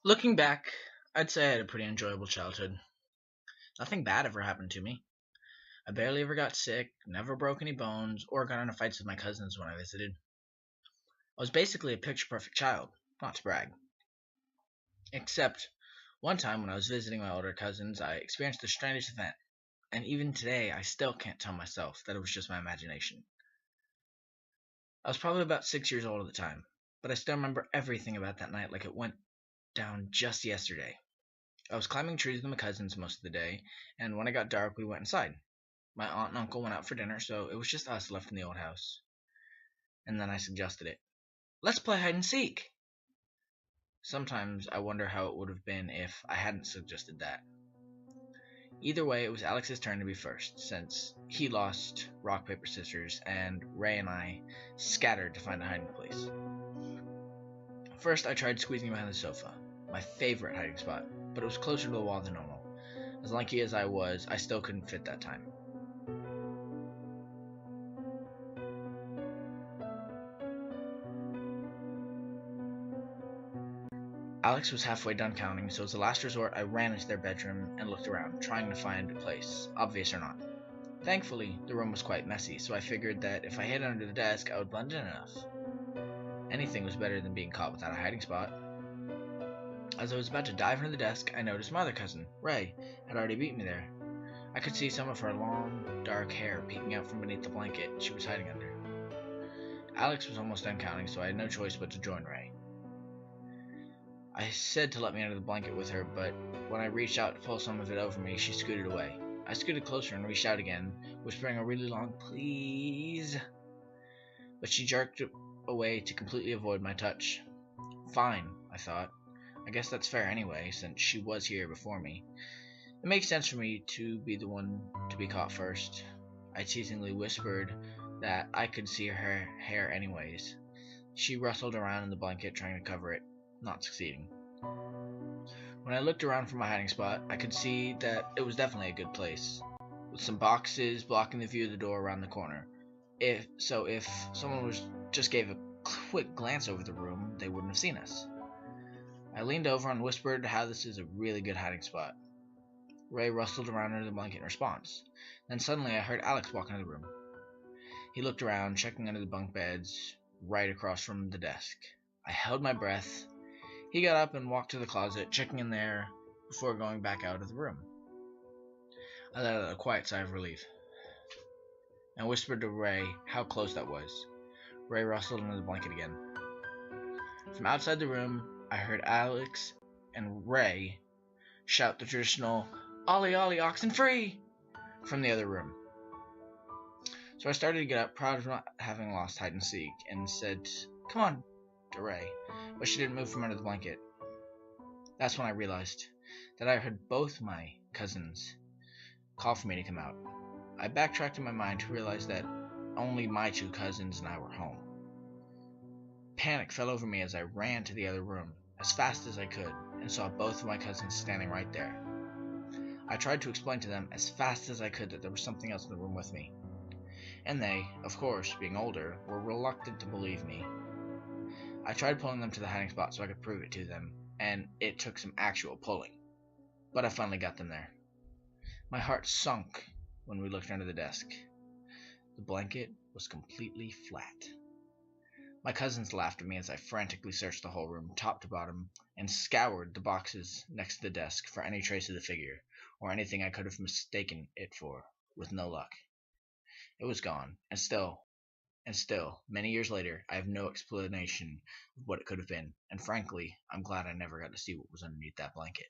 Looking back, I'd say I had a pretty enjoyable childhood. Nothing bad ever happened to me. I barely ever got sick, never broke any bones, or got into fights with my cousins when I visited. I was basically a picture perfect child, not to brag. Except, one time when I was visiting my older cousins, I experienced the strangest event, and even today I still can't tell myself that it was just my imagination. I was probably about 6 years old at the time, but I still remember everything about that night like it went down just yesterday. I was climbing trees with my cousins most of the day, and when it got dark, we went inside. My aunt and uncle went out for dinner, so it was just us left in the old house. And then I suggested it. Let's play hide and seek! Sometimes I wonder how it would have been if I hadn't suggested that. Either way, it was Alex's turn to be first, since he lost rock, paper, scissors, and Ray and I scattered to find a hiding place. First, I tried squeezing behind the sofa, my favorite hiding spot, but it was closer to the wall than normal. As lucky as I was, I still couldn't fit that time. Alex was halfway done counting, so as a last resort, I ran into their bedroom and looked around, trying to find a place, obvious or not. Thankfully, the room was quite messy, so I figured that if I hid under the desk, I would blend in enough. Anything was better than being caught without a hiding spot. As I was about to dive into the desk, I noticed my other cousin, Ray, had already beat me there. I could see some of her long, dark hair peeking out from beneath the blanket she was hiding under. Alex was almost done counting, so I had no choice but to join Ray. I said to let me under the blanket with her, but when I reached out to pull some of it over me, she scooted away. I scooted closer and reached out again, whispering a really long please, but she jerked away to completely avoid my touch. Fine, I thought. I guess that's fair anyway, since she was here before me. It makes sense for me to be the one to be caught first. I teasingly whispered that I could see her hair anyways. She rustled around in the blanket trying to cover it, not succeeding. When I looked around for my hiding spot, I could see that it was definitely a good place, with some boxes blocking the view of the door around the corner. If someone just gave a quick glance over the room, they wouldn't have seen us. I leaned over and whispered how this is a really good hiding spot. Ray rustled around under the blanket in response. Then suddenly I heard Alex walk into the room. He looked around, checking under the bunk beds, right across from the desk. I held my breath. He got up and walked to the closet, checking in there before going back out of the room. I let out a quiet sigh of relief and whispered to Ray how close that was. Ray rustled under the blanket again. From outside the room, I heard Alex and Ray shout the traditional "Ollie, Ollie, oxen free!" from the other room. So I started to get up, proud of not having lost hide and seek, and said, "Come on," to Ray, but she didn't move from under the blanket. That's when I realized that I heard both my cousins call for me to come out. I backtracked in my mind to realize that only my two cousins and I were home. Panic fell over me as I ran to the other room as fast as I could and saw both of my cousins standing right there. I tried to explain to them as fast as I could that there was something else in the room with me, and they, of course, being older, were reluctant to believe me. I tried pulling them to the hiding spot so I could prove it to them, and it took some actual pulling, but I finally got them there. My heart sunk when we looked under the desk. The blanket was completely flat. My cousins laughed at me as I frantically searched the whole room, top to bottom, and scoured the boxes next to the desk for any trace of the figure, or anything I could have mistaken it for, with no luck. It was gone, and still, many years later, I have no explanation of what it could have been, and frankly, I'm glad I never got to see what was underneath that blanket.